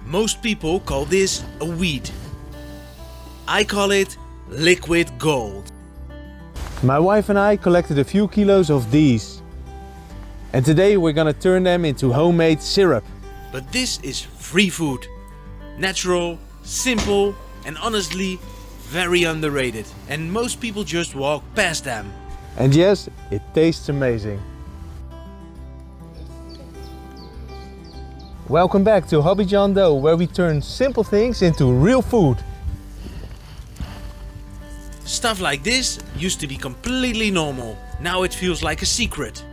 Most people call this a weed. I call it liquid gold. My wife and I collected a few kilos of these. And today we're gonna turn them into homemade syrup. But this is free food. Natural, simple, and honestly very underrated. And most people just walk past them. And yes, it tastes amazing. Welcome back to Hobby John Doe, where we turn simple things into real food. Stuff like this used to be completely normal. Now it feels like a secret.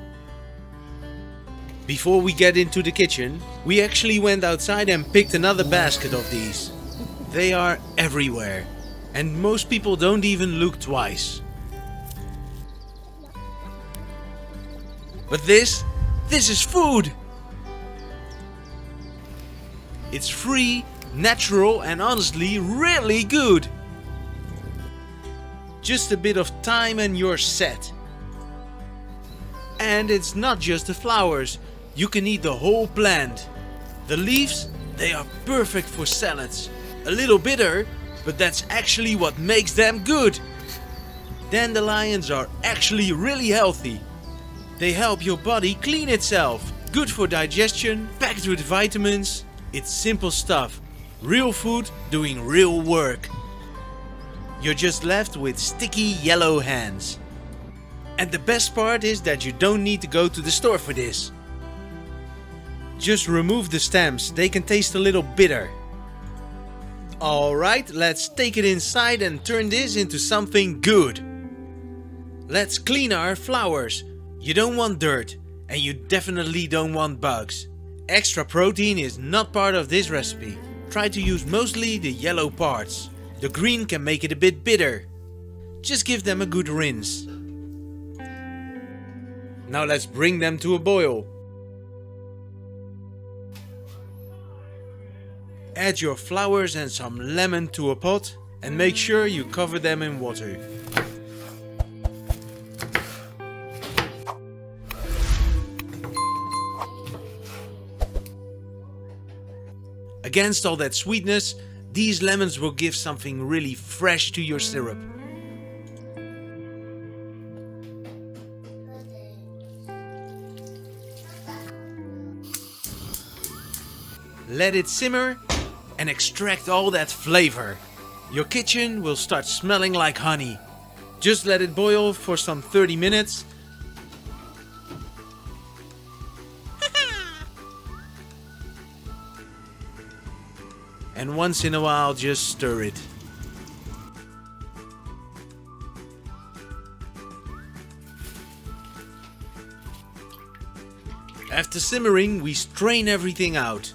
Before we get into the kitchen, we actually went outside and picked another basket of these. They are everywhere. And most people don't even look twice. But this is food! It's free, natural, and honestly really good. Just a bit of time and you're set. And it's not just the flowers, you can eat the whole plant. The leaves, they are perfect for salads. A little bitter, but that's actually what makes them good. Dandelions are actually really healthy. They help your body clean itself. Good for digestion, packed with vitamins. It's simple stuff. Real food doing real work. You're just left with sticky yellow hands. And the best part is that you don't need to go to the store for this. Just remove the stems, they can taste a little bitter. Alright, let's take it inside and turn this into something good. Let's clean our flowers. You don't want dirt, and you definitely don't want bugs. Extra protein is not part of this recipe. Try to use mostly the yellow parts. The green can make it a bit bitter. Just give them a good rinse. Now let's bring them to a boil. Add your flowers and some lemon to a pot and make sure you cover them in water. Against all that sweetness, these lemons will give something really fresh to your syrup. Let it simmer and extract all that flavor. Your kitchen will start smelling like honey. Just let it boil for some 30 minutes. And once in a while just stir it. After simmering, we strain everything out.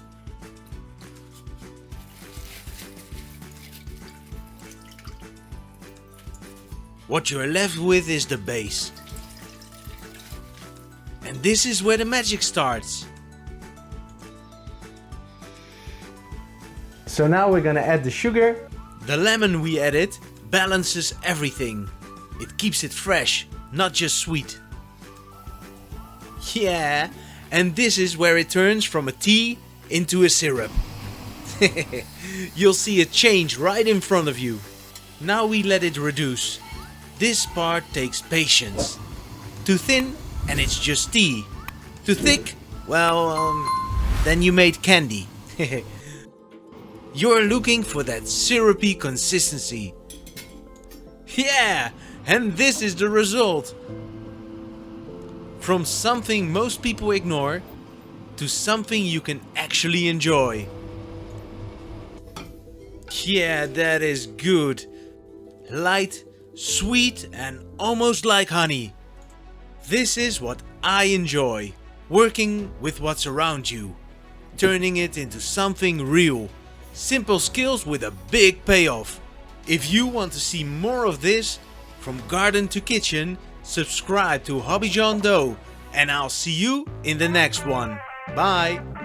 What you're left with is the base. And this is where the magic starts. So now we're gonna add the sugar. The lemon we added balances everything. It keeps it fresh, not just sweet. Yeah, and this is where it turns from a tea into a syrup. You'll see it change right in front of you. Now we let it reduce. This part takes patience. Too thin and it's just tea. Too thick? Well, then you made candy. You're looking for that syrupy consistency. Yeah, and this is the result. From something most people ignore to something you can actually enjoy. Yeah, that is good. Light, sweet, and almost like honey. This is what I enjoy. Working with what's around you. Turning it into something real. Simple skills with a big payoff. If you want to see more of this, from garden to kitchen, subscribe to Hobby John Doe, and I'll see you in the next one. Bye!